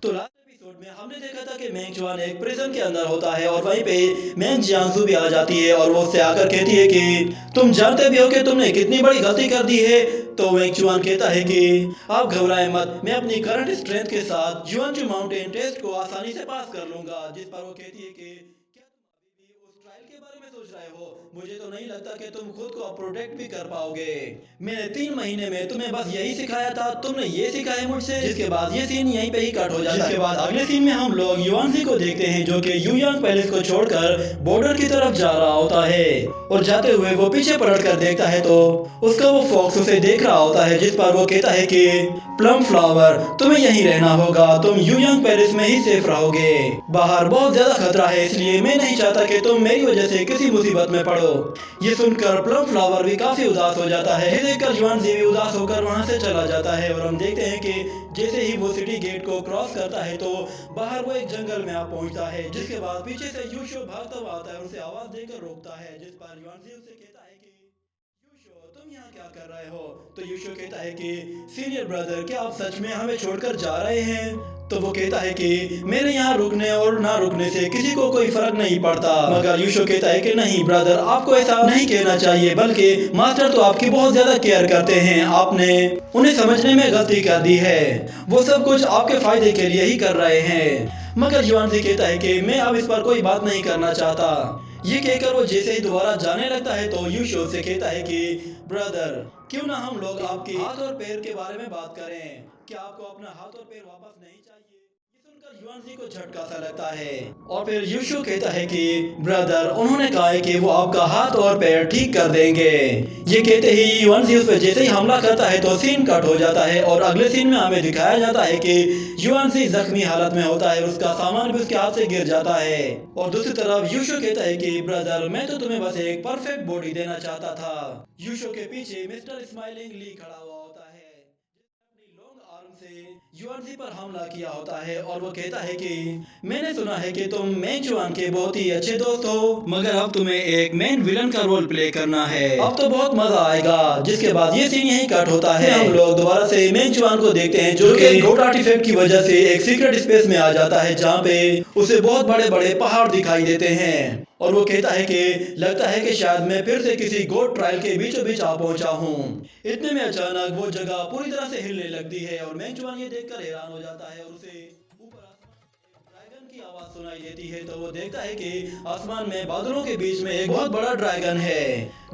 तो last episode में हमने देखा था कि मेंग जुआन एक प्रिजन के अंदर होता है और वहीं पे मेंग जियांगसू भी आ जाती है और वो उससे आकर कहती है कि तुम जानते भी हो कि तुमने कितनी बड़ी गलती कर दी है। तो मेंग जुआन कहता है कि आप घबराएं मत, मैं अपनी करंट स्ट्रेंथ के साथ जुआनचू माउंटेन टेस्ट को आसानी से पास कर लूंगा। जिस पर वो कहती है कि क्या तुम अभी भी उस ट्रायल के बारे में सोच रहे हो? मुझे तो नहीं लगता कि तुम खुद को प्रोटेक्ट भी कर पाओगे। मैंने 3 महीने में तुम्हें बस यही सिखाया था, तुमने ये सीखा है मुझसे। जिसके बाद ये सीन यहीं पे ही कट हो जाता है। जिसके बाद अगले सीन में हम लोग युआनसी को देखते हैं जो कि युयांग पैलेस को छोड़कर बॉर्डर की तरफ जा रहा होता है और जाते हुए वो पीछे पलट कर देखता है तो उसका वो फॉक्स उसे देख रहा होता है। जिस पर वो कहता है कि प्लम फ्लावर तुम्हें यहीं रहना होगा, तुम युयांग पैलेस में ही सेफ रहोगे। बाहर बहुत ज्यादा खतरा है, इसलिए मैं नहीं चाहता कि तुम मेरी वजह से किसी मुसीबत में पड़ो। ये सुनकर प्लम फ्लावर भी काफी उदास हो जाता है। ये देखकर युआनसी भी उदास होकर वहां से चला जाता है और हम देखते हैं कि जैसे ही वो सिटी गेट को क्रॉस करता है तो बाहर वो एक जंगल में आ पहुंचता है। जिसके बाद पीछे से यूशो भागता हुआ आता है और उसे आवाज देकर रोकता है। जिस पर युआनसी उससे कहता है कि यूशो तुम यहाँ क्या कर रहे हो? तो यूशो कहता है कि सीनियर ब्रदर क्या आप सच में हमें छोड़कर जा रहे हैं? तो वो कहता है कि मेरे यहाँ रुकने और ना रुकने से किसी को कोई फर्क नहीं पड़ता। मगर यूशो कहता है कि नहीं ब्रदर, आपको ऐसा नहीं कहना चाहिए, बल्कि मास्टर तो आपकी बहुत ज्यादा केयर करते हैं, आपने उन्हें समझने में गलती कर दी है, वो सब कुछ आपके फायदे के लिए ही कर रहे हैं। मगर युआनसी कहता है कि मैं अब इस पर कोई बात नहीं करना चाहता। ये कहकर वो जैसे ही दोबारा जाने लगता है तो यूशो से कहता है कि ब्रदर क्यों ना हम लोग आपके हाथ और पैर के बारे में बात करें, क्या आपको अपना हाथ और पैर वापस नहीं चाहिए? ये सुनकर युआनसी को झटका सा लगता है और फिर यूशो कहता है कि ब्रदर उन्होंने कहा है कि वो आपका हाथ और पैर ठीक कर देंगे। ये कहते ही युआनसी उस पर जैसे ही हमला करता है तो सीन कट हो जाता है और अगले सीन में हमें दिखाया जाता है कि युआनसी जख्मी हालत में होता है और उसका सामान भी उसके हाथ से गिर जाता है। और दूसरी तरफ यूशो कहता है कि ब्रदर मैं तो तुम्हें बस एक परफेक्ट बॉडी देना चाहता था। यूशो के पीछे मिस्टर स्माइलिंग ली खड़ा हुआ होता है जिसने अपनी लॉन्ग आर्म से युआनसी पर हमला किया होता है और वो कहता है कि मैंने सुना है कि तुम मेंग जुआन के बहुत ही अच्छे दोस्त हो, मगर अब तुम्हें एक मेन विलन का रोल प्ले करना है, अब तो बहुत मजा आएगा। जिसके बाद ये सीन यहीं कट होता है। हम लोग दोबारा से मेंग जुआन को देखते हैं जो कि गोट आर्टिफैक्ट की वजह से एक सीक्रेट स्पेस में आ जाता है जहाँ पे उसे बहुत बड़े बड़े पहाड़ दिखाई देते हैं और वो कहता है कि लगता है कि शायद मैं फिर से किसी गोट ट्रायल के बीचों बीच आ पहुंचा हूँ। इतने में अचानक वो जगह पूरी तरह से हिलने लगती है और मेंग जुआन ये देखकर हैरान हो जाता है और उसे ऊपर ड्रैगन की आवाज सुनाई देती है। तो वो देखता है कि आसमान में बादलों के बीच में एक बहुत बड़ा ड्रैगन है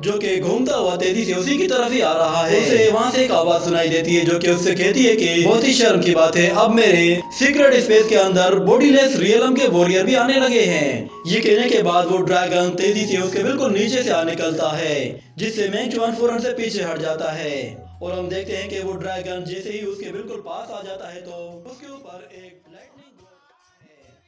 जो कि घूमता हुआ तेजी से उसी की तरफ ही आ रहा है। उसे वहां से एक आवाज सुनाई देती है जो कि उससे कहती है कि बहुत ही शर्म की बात है, अब मेरे सीक्रेट स्पेस के अंदर बॉडीलेस रियलम के वॉरियर भी आने लगे हैं। ये कहने के बाद वो ड्रैगन तेजी से उसके बिल्कुल नीचे से आ निकलता है जिससे मेंग जुआन फौरन से पीछे हट जाता है और हम देखते हैं कि वो ड्रैगन जैसे ही उसके बिल्कुल पास आ जाता है तो उसके ऊपर एक लाइटनिंग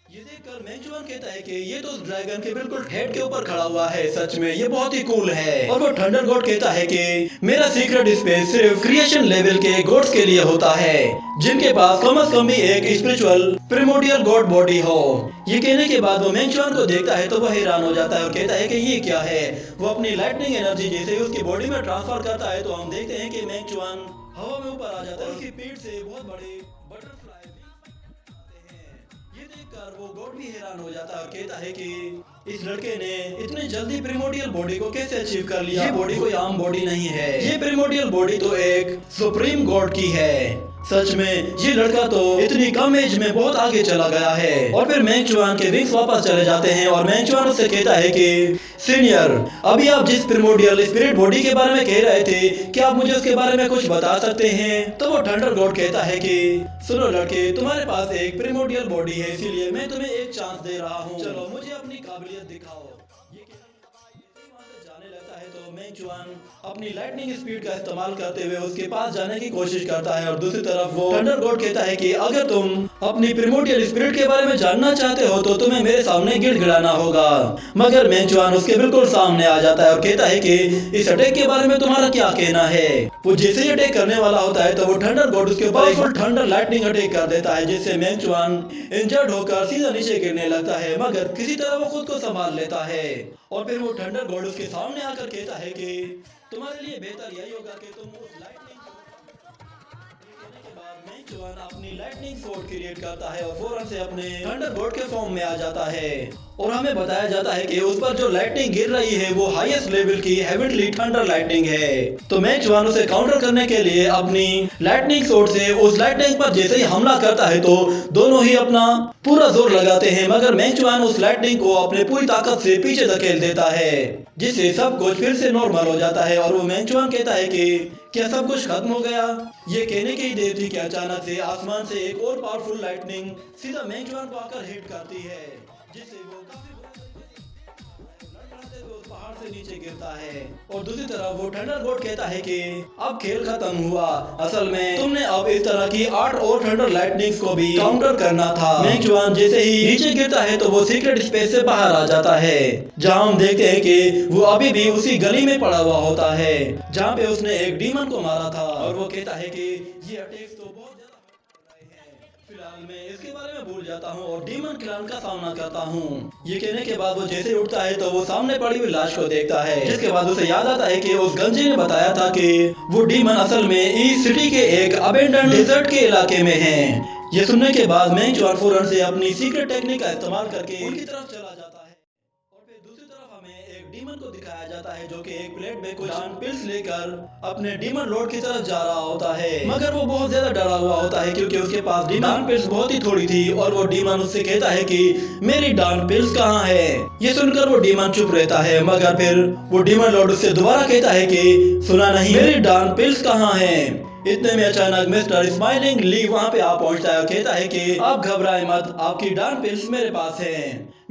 ये देखकर मेंग जुआन कहता है कि ये तो उस ड्रैगन के बिल्कुल हेड के ऊपर खड़ा हुआ है, सच में ये बहुत ही कूल है। और वो थंडर गॉड कहता है कि मेरा सीक्रेट स्पेस सिर्फ क्रिएशन लेवल के गॉड्स के लिए होता है जिनके पास कम से कम भी एक स्पिरिचुअल प्रिमोडियल गॉड बॉडी हो। ये कहने के बाद वो मेंग जुआन को देखता है तो वो हैरान हो जाता है और कहता है कि ये क्या है। वो अपनी लाइटनिंग एनर्जी जैसे ही उसकी बॉडी में ट्रांसफर करता है तो हम देखते हैं कि मेंग जुआन हवा में ऊपर आ जाता है। उसकी पीठ से बहुत बड़े बटरफ्लाई ये देखकर वो गॉड भी हैरान हो जाता है और कहता है कि इस लड़के ने इतनी जल्दी प्रिमोडियल बॉडी को कैसे अचीव कर लिया। ये बॉडी कोई आम बॉडी नहीं है, ये प्रिमोडियल बॉडी तो एक सुप्रीम गॉड की है। सच में ये लड़का तो इतनी कम एज में बहुत आगे चला गया है। और फिर मेंग जुआन के विंग्स वापस चले जाते हैं और मेंग जुआन उससे कहता है कि सीनियर अभी आप जिस प्रिमोडियल स्पिरिट बॉडी के बारे में कह रहे थे क्या आप मुझे उसके बारे में कुछ बता सकते हैं? तो वो थंडर गॉड कहता है कि सुनो लड़के, तुम्हारे पास एक प्रिमोडियल बॉडी है इसीलिए मैं तुम्हें एक चांस दे रहा हूँ, चलो मुझे अपनी काबिलियत दिखाओ। ये जाने लगता है तो मेंग जुआन अपनी लाइटनिंग स्पीड का इस्तेमाल करते हुए उसके पास जाने की कोशिश करता है और दूसरी तरफ वो थंडर गॉड कहता है कि अगर तुम अपनी प्रिमोडियल स्पिरिट के बारे में जानना चाहते हो तो तुम्हें मेरे सामने गिड़गिड़ाना होगा। मगर मेंग जुआन उसके बिल्कुल सामने आ जाता है और कहता है कि इस अटैक के बारे में तुम्हारा क्या कहना है। वो जैसे ही अटैक करने वाला होता है तो वो थंडर गॉड उसके ऊपर एक फुल थंडर लाइटनिंग अटैक कर देता है जिससे मेंग जुआन इंजर्ड होकर सीधा नीचे गिरने लगता है, मगर किसी तरह वो खुद को संभाल लेता है। और फिर वो थंडर गॉड उसके सामने आकर कहता है कि तुम्हारे लिए बेहतर यही होगा कि तुम उस लाइटनिंग चुआन अपनी लाइटनिंग स्वॉर्ड क्रिएट करता है और फौरन से अपने थंडरबोल्ट के फॉर्म में आ जाता है और हमें बताया जाता है कि उस पर जो लाइटनिंग गिर रही है वो हाईएस्ट लेवल की हेवेनली थंडर लाइटनिंग है। तो मैंग चुआन उसे काउंटर करने के लिए अपनी लाइटनिंग स्वॉर्ड से उस लाइटनिंग पर जैसे ही हमला करता है तो दोनों ही अपना पूरा जोर लगाते हैं, मगर मैंग चुआन उस लाइटनिंग को अपने पूरी ताकत से पीछे धकेल देता है, जिससे सब कुछ फिर से नॉर्मल हो जाता है। और वो मैंग चुआन कहता है कि क्या सब कुछ खत्म हो गया। ये कहने की ही देर थी कि अचानक से आसमान से एक और पावरफुल लाइटनिंग सीधा मैंग चुआन को आकर हिट करती है, जिससे वो काफी उस पहाड़ से नीचे गिरता है। और दूसरी तरफ वो थंडरबोल्ट कहता है कि अब खेल खत्म हुआ, असल में तुमने अब इस तरह की 8 और थंडर लाइटनिंग्स को भी काउंटर करना था। मैंग चुआन जैसे ही नीचे गिरता है तो वो सीक्रेट स्पेस से बाहर आ जाता है, जहां हम देखते हैं कि वो अभी भी उसी गली में पड़ा हुआ होता है जहां पे उसने एक डीमन को मारा था। और वो कहता है कि ये अटैक्स तो बहुत ज्यादा फिलहाल मैं इसके बारे में भूल जाता हूँ और डीमन क्लान का सामना करता हूँ। ये कहने के बाद वो जैसे उठता है तो वो सामने पड़ी हुई लाश को देखता है, जिसके बाद उसे याद आता है कि उस गंजे ने बताया था कि वो डीमन असल में इस सिटी के एक अबेंडन डेजर्ट के इलाके में है। ये सुनने के बाद मैंग चुआन फौरन से अपनी सीक्रेट टेक्निक का इस्तेमाल करके उनकी तरफ चला जाता है। और फिर दूसरी तरफ हमें एक डीमन को दिखाया जाता है जो कि एक प्लेट में कुछ पिल्स लेकर अपने डीमन लॉर्ड की तरफ जा रहा होता है, मगर वो बहुत ज्यादा डरा हुआ होता है क्योंकि उसके पास डीमन पिल्स बहुत ही थोड़ी थी। और वो डीमन उससे कहता है कि मेरी डान पिल्स कहाँ है। ये सुनकर वो डीमन चुप रहता है, मगर फिर वो डीमन लॉर्ड उससे दोबारा कहता है कि सुना नहीं, मेरी डान पिल्स कहाँ है। इतने में अचानक मिस्टर स्माइलिंग ली वहाँ पे आ पहुँचता है, कहता है कि आप घबराएं मत, आपकी डान पिल्स मेरे पास है,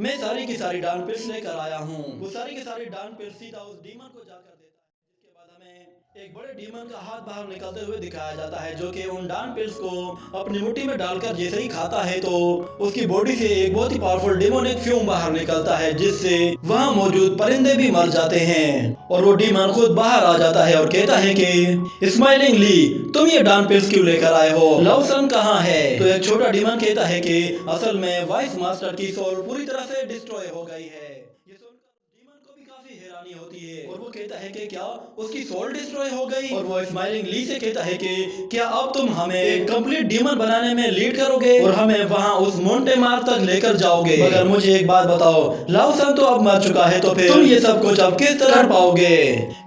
मैं सारी की सारी डान पिल्स लेकर आया हूँ। वो सारी की सारी डान पिल्स सीधा उस डीमन को जाकर देता है, जिसके बाद हमें एक बड़े डीमन का हाथ बाहर निकलते हुए दिखाया जाता है, जो कि उन डान पिल्स को अपनी मुट्ठी में डालकर जैसे ही खाता है तो उसकी बॉडी से एक बहुत ही पावरफुल डेमोनिक फ्यूम बाहर निकलता है, जिससे वहाँ मौजूद परिंदे भी मर जाते हैं। और वो डीमन खुद बाहर आ जाता है और कहता है कि स्माइलिंग ली, तुम ये डान पिल्स क्यों लेकर आए हो, लवसन कहाँ है। तो एक छोटा डीमन कहता है कि असल में वाइस मास्टर की सोल पूरी तरह से डिस्ट्रॉय हो गई है। ये सुनकर डीमन को भी काफी हैरानी होती है और वो कहता है कि क्या उसकी सोल डिस्ट्रॉय हो गई। और वो स्माइलिंग ली से कहता है कि क्या अब तुम हमें एक कंप्लीट डीमन बनाने में लीड करोगे और हमें वहाँ उस मोंटेमार तक लेकर जाओगे। मगर मुझे एक बात बताओ, लाओसन तो अब मर चुका है, तो फिर तुम ये सब कुछ अब किस तरह पाओगे,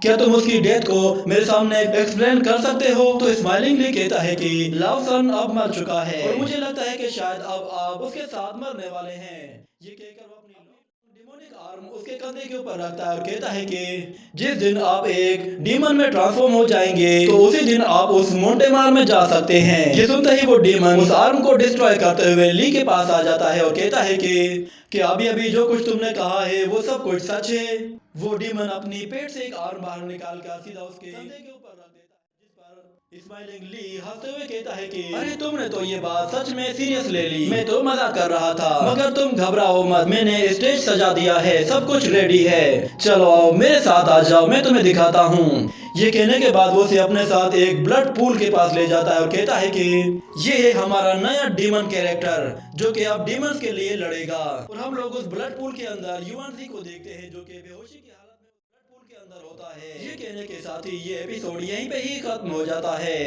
क्या तुम उसकी डेथ को मेरे सामने एक्सप्लेन कर सकते हो। तो स्माइलिंग ली कहता है कि लाओसन अब मर चुका है और मुझे लगता है कि शायद अब आप उसके साथ मरने वाले हैं। ये कहकर वो अपनी डेमोनिक आर्म उसके कंधे के ऊपर रखता है और कहता है कि जिस दिन आप एक डीमन में ट्रांसफॉर्म हो जाएंगे तो उसी दिन आप उस मोंटेमार में जा सकते हैं। ये सुनते ही वो डीमन उस आर्म को डिस्ट्रॉय करते हुए ली के पास आ जाता है और कहता है कि अभी अभी जो कुछ तुमने कहा है वो सब कुछ सच है। वो डीमन अपनी पेट से एक आर्म बाहर निकाल कर सीधा उसके कंधे के ऊपर रख देता है, जिस पर स्माइलिंग ली हंसते हुए कहता है कि अरे तुमने तो ये बात सच में सीरियस ले ली, मैं तो मजाक कर रहा था, मगर तुम घबराओ मत, मैंने स्टेज सजा दिया है, सब कुछ रेडी है, चलो आओ मेरे साथ आ जाओ, मैं तुम्हें दिखाता हूँ। ये कहने के बाद वो उसे अपने साथ एक ब्लड पूल के पास ले जाता है और कहता है कि ये है हमारा नया डीमन कैरेक्टर जो कि अब डीमंस के लिए लड़ेगा। और हम लोग उस ब्लड पूल के अंदर युवानसी को देखते हैं जो कि बेहोशी की हालत में ब्लड पूल के अंदर होता है। ये कहने के साथ ही ये एपिसोड यहीं पे ही खत्म हो जाता है।